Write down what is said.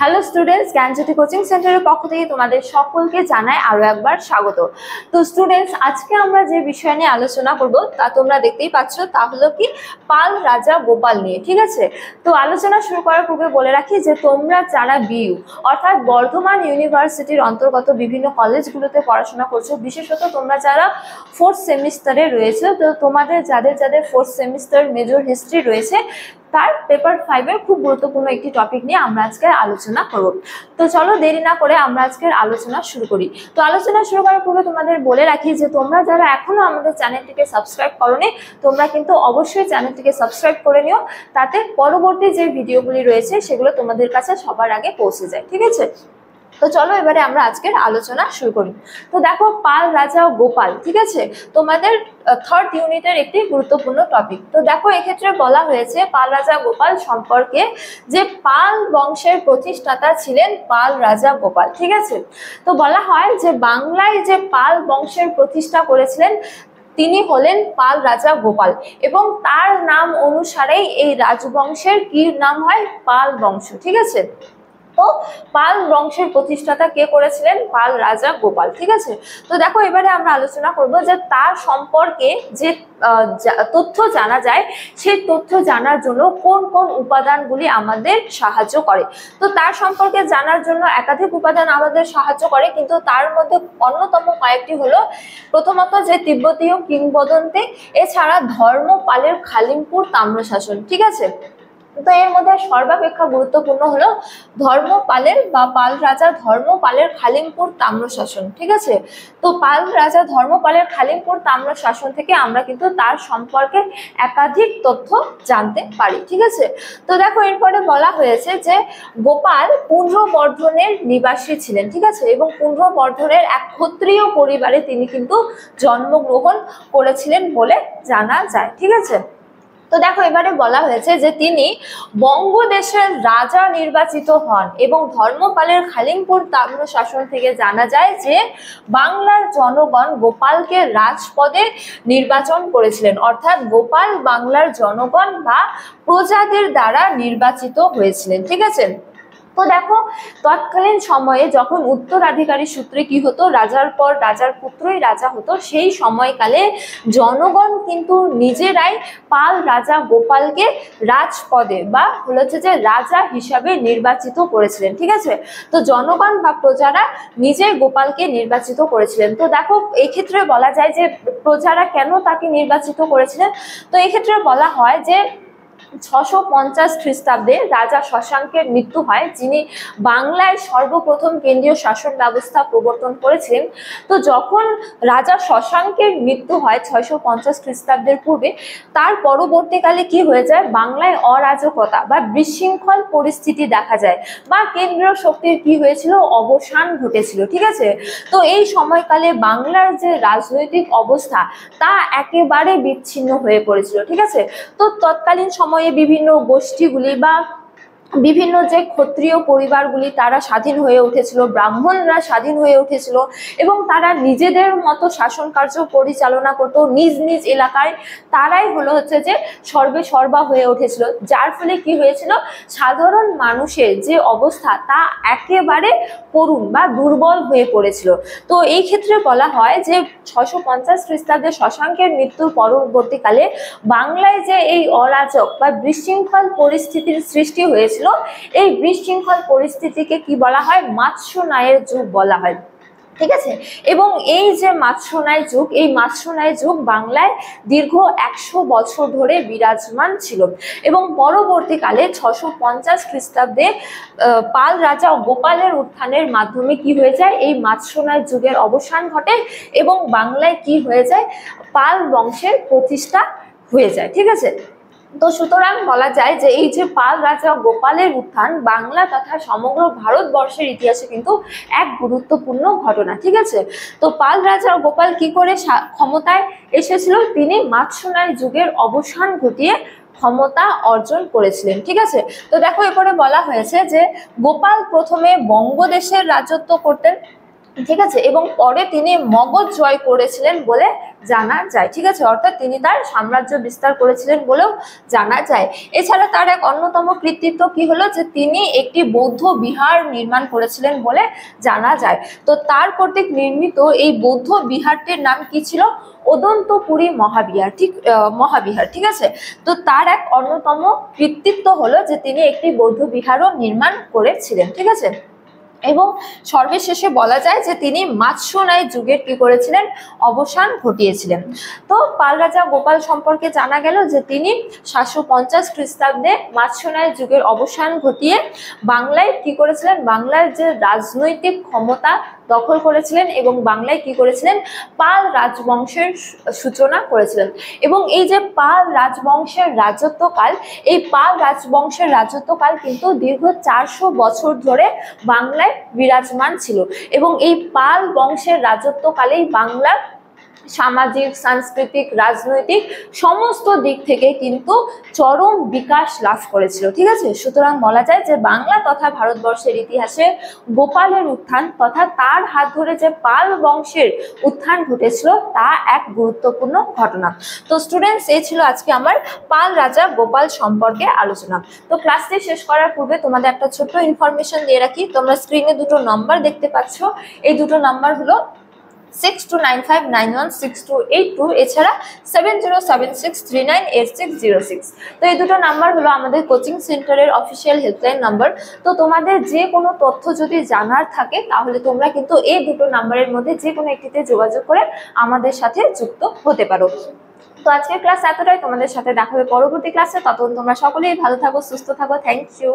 Hello students, জ্ঞানজ্যোতি coaching সেন্টারের পক্ষ থেকে তোমাদের সকলকে জানাই আরো একবার স্বাগত। তো স্টুডেন্টস, আজকে আমরা যে বিষয় নিয়ে আলোচনা করব তা তোমরা দেখতেই পাচ্ছ, তা হলো কি পাল রাজা গোপাল নিয়ে। ঠিক আছে, তো আলোচনা শুরু করার পূর্বে বলে রাখি যে তোমরা যারা বিইউ অর্থাৎ বর্ধমান ইউনিভার্সিটির অন্তর্গত বিভিন্ন কলেজগুলোতে পড়াশোনা করছো, বিশেষত তোমরা যারা ফোর্থ সেমিস্টারে রয়েছে, তো তোমাদের যাদের ফোর্থ সেমিস্টার মেজর হিস্ট্রি রয়েছে তার পেপার 5 এর খুব গুরুত্বপূর্ণ একটি টপিক নিয়ে আমরা আজকে আলোচনা করব। তো চলো দেরি না করে আমরা আজকের আলোচনা শুরু করি। তো আলোচনা শুরু করার পূর্বে তোমাদের বলে রাখি যে তোমরা যারা এখনো আমাদের চ্যানেলটিকে সাবস্ক্রাইব করোনি, তোমরা কিন্তু অবশ্যই চ্যানেলটিকে সাবস্ক্রাইব করে নিও, তাতে পরবর্তী যে ভিডিওগুলি রয়েছে সেগুলো তোমাদের কাছে সবার আগে পৌঁছে যায়। ঠিক আছে, তো চলো এবারে আমরা আজকের আলোচনা শুরু করি। তো দেখো, পাল রাজা ও গোপাল, ঠিক আছে, তোমাদের থার্ড ইউনিটের একটি গুরুত্বপূর্ণ টপিক। তো দেখো, এক্ষেত্রে বলা হয়েছে পাল রাজা গোপাল সম্পর্কে যে পাল বংশের প্রতিষ্ঠাতা ছিলেন পাল রাজা গোপাল। ঠিক আছে, তো বলা হয় যে বাংলায় যে পাল বংশের প্রতিষ্ঠা করেছিলেন তিনি হলেন পাল রাজা গোপাল, এবং তার নাম অনুসারেই এই রাজবংশের কি নাম হয়? পাল বংশ। ঠিক আছে, তো পাল বংশের প্রতিষ্ঠাতা কে করেছিলেন? পাল রাজা গোপাল। ঠিক আছে, তো দেখো এবারে আমরা আলোচনা করব যে তার সম্পর্কে যে তথ্য জানা যায়, সেই তথ্য জানার জন্য কোন কোন উপাদানগুলি আমাদের সাহায্য করে। তো তার সম্পর্কে জানার জন্য একাধিক উপাদান আমাদের সাহায্য করে, কিন্তু তার মধ্যে অন্যতম কয়েকটি হলো, প্রথমত যে তিব্বতীয় কিংবদন্তি, এছাড়া ধর্মপালের খালিমপুর তাম্রশাসন। ঠিক আছে, তো এর মধ্যে সর্বাপেক্ষা গুরুত্বপূর্ণ হলো ধর্মপালের বা পাল রাজা ধর্মপালের খালিমপুর তাম্রশাসন। ঠিক আছে, তো পাল রাজা ধর্মপালের খালিমপুর তাম্রশাসন থেকে আমরা কিন্তু তার সম্পর্কে একাধিক তথ্য জানতে পারি। ঠিক আছে, তো দেখো এরপরে বলা হয়েছে যে গোপাল পুণ্ড্রবর্ধনের নিবাসী ছিলেন। ঠিক আছে, এবং পুণ্ড্রবর্ধনের এক ক্ষত্রিয় পরিবারে তিনি কিন্তু জন্মগ্রহণ করেছিলেন বলে জানা যায়। ঠিক আছে, তো দেখো এবারে বলা হয়েছে যে তিনি বঙ্গদেশের রাজা নির্বাচিত হন, এবং ধর্মপালের খালিমপুর তাম্রশাসন থেকে জানা যায় যে বাংলার জনগণ গোপালকে রাজপদে নির্বাচন করেছিলেন, অর্থাৎ গোপাল বাংলার জনগণ বা প্রজাদের দ্বারা নির্বাচিত হয়েছিলেন। ঠিক আছে, তো দেখো তৎকালীন সময়ে যখন উত্তরাধিকারী সূত্রে কি হতো, রাজার পর রাজার পুত্রই রাজা হতো, সেই সময়কালে জনগণ কিন্তু নিজেরাই পাল রাজা গোপালকে রাজপদে বা হচ্ছে যে রাজা হিসাবে নির্বাচিত করেছিলেন। ঠিক আছে, তো জনগণ বা প্রজারা নিজে গোপালকে নির্বাচিত করেছিলেন। তো দেখো এক্ষেত্রে বলা যায় যে প্রজারা কেন তাকে নির্বাচিত করেছিলেন। তো এক্ষেত্রে বলা হয় যে 650 খ্রিস্টাব্দে রাজা শশাঙ্কের মৃত্যু হয়, যিনি বাংলায় সর্বপ্রথম কেন্দ্রীয় শাসন ব্যবস্থা প্রবর্তন করেছিলেন। তো যখন রাজা শশাঙ্কের মৃত্যু হয় 650 খ্রিস্টাব্দের পূর্বে, তার পরবর্তীকালে কি হয়ে যায়, বাংলায় অরাজকতা বা বিশৃঙ্খল পরিস্থিতি দেখা যায়, বা কেন্দ্রীয় শক্তির কি হয়েছিল, অবসান ঘটেছিল। ঠিক আছে, তো এই সময়কালে বাংলার যে রাজনৈতিক অবস্থা তা একেবারে বিচ্ছিন্ন হয়ে পড়েছিল। ঠিক আছে, তো তৎকালীন সময়ে বিভিন্ন গোষ্ঠীগুলি বা বিভিন্ন যে ক্ষত্রিয় পরিবারগুলি তারা স্বাধীন হয়ে উঠেছিল, ব্রাহ্মণরা স্বাধীন হয়ে উঠেছিল, এবং তারা নিজেদের মতো শাসন কার্য পরিচালনা করতো নিজ নিজ এলাকায়। তারাই হচ্ছে যে সর্বে সর্বা হয়ে উঠেছিল, যার ফলে কি হয়েছিল, সাধারণ মানুষের যে অবস্থা তা একেবারে করুণ বা দুর্বল হয়ে পড়েছিল। তো এই ক্ষেত্রে বলা হয় যে 650 খ্রিস্টাব্দে শশাঙ্কের মৃত্যুর পরবর্তীকালে বাংলায় যে এই অরাজক বা বিশৃঙ্খল পরিস্থিতির সৃষ্টি হয়েছিল, এই বিশৃঙ্খল পরিস্থিতিকে কি বলা হয়, মাৎস্যন্যায়ের যুগ বলা হয়। ঠিক আছে, এবং এই যে মাৎস্যন্যায় যুগ, এই মাৎস্যন্যায় যুগ বাংলায় দীর্ঘ 100 বছর ধরে বিরাজমান ছিল, এবং পরবর্তীকালে 650 খ্রিস্টাব্দে পাল রাজা গোপালের উত্থানের মাধ্যমে কি হয়ে যায়, এই মাৎস্যন্যায় যুগের অবসান ঘটে, এবং বাংলায় কি হয়ে যায়, পাল বংশের প্রতিষ্ঠা হয়ে যায়। ঠিক আছে, তো সুতরাং বলা যায় যে এই যে পাল রাজা গোপালের উত্থান বাংলা তথা সমগ্র ভারতবর্ষের ইতিহাসে কিন্তু এক গুরুত্বপূর্ণ ঘটনা। ঠিক আছে, তো পাল রাজা গোপাল কি করে ক্ষমতায় এসেছিল, তিনি মাৎস্যন্যায় যুগের অবসান ঘটিয়ে ক্ষমতা অর্জন করেছিলেন। ঠিক আছে, তো দেখো এরপরে বলা হয়েছে যে গোপাল প্রথমে বঙ্গদেশের রাজত্ব করতেন, ঠিক আছে, এবং পরে তিনি মগধ জয় করেছিলেন বলে জানা যায়। ঠিক আছে, অর্থাৎ তিনি তার সাম্রাজ্য বিস্তার করেছিলেন বলেও জানা যায়। এছাড়া তার এক অন্যতম কৃতিত্ব কি হলো, যে তিনি একটি বৌদ্ধ বিহার নির্মাণ করেছিলেন বলে জানা যায়। তো তার কর্তৃক নির্মিত এই বৌদ্ধ বিহারটির নাম কি ছিল, অদন্তপুরী মহাবিহার। মহাবিহার, ঠিক আছে। তো তার এক অন্যতম কৃতিত্ব হলো যে তিনি একটি বৌদ্ধ বিহারও নির্মাণ করেছিলেন। ঠিক আছে, এবং সর্বশেষে বলা যায় যে তিনি মাৎস্যনায় যুগের কি করেছিলেন, অবসান ঘটিয়েছিলেন। তো পাল রাজা গোপাল সম্পর্কে জানা গেল যে তিনি 750 খ্রিস্টাব্দে মাৎস্যনায় যুগের অবসান ঘটিয়ে বাংলায় কি করেছিলেন, বাংলার যে রাজনৈতিক ক্ষমতা দখল করেছিলেন এবং বাংলায় কি করেছিলেন, পাল রাজবংশের সূচনা করেছিলেন। এবং এই যে পাল রাজবংশের রাজত্বকাল, এই পাল রাজবংশের রাজত্বকাল কিন্তু দীর্ঘ 400 বছর ধরে বাংলায় বিরাজমান ছিল। এবং এই পাল বংশের রাজত্বকালেই বাংলা সামাজিক, সাংস্কৃতিক, রাজনৈতিক সমস্ত দিক থেকে কিন্তু চরম বিকাশ লাভ করেছিল। ঠিক আছে, সুতরাং বলা যায় যে বাংলা তথা ভারতবর্ষের ইতিহাসে গোপালের উত্থান তথা তার হাত ধরে যে পাল বংশের উত্থান ঘটেছিল তা এক গুরুত্বপূর্ণ ঘটনা। তো স্টুডেন্টস, এই ছিল আজকে আমার পাল রাজা গোপাল সম্পর্কে আলোচনা। তো ক্লাসটি শেষ করার পূর্বে তোমাদের একটা ছোট্ট ইনফরমেশন দিয়ে রাখি। তোমরা স্ক্রিনে দুটো নাম্বার দেখতে পাচ্ছ, এই দুটো নাম্বার হলো 6295916282, এছাড়া 7076398606। তো এই দুটো নাম্বার হলো আমাদের কোচিং সেন্টারের অফিসিয়াল হেল্পলাইন নাম্বার। তো তোমাদের যে কোনো তথ্য যদি জানার থাকে তাহলে তোমরা কিন্তু এই দুটো নাম্বারের মধ্যে যে কোনো একটিতে যোগাযোগ করে আমাদের সাথে যুক্ত হতে পারো। তো আজকের ক্লাস এতটাই, তোমাদের সাথে দেখা হবে পরবর্তী ক্লাসে। ততক্ষণ তোমরা সকলেই ভালো থাকো, সুস্থ থাকো। Thank you.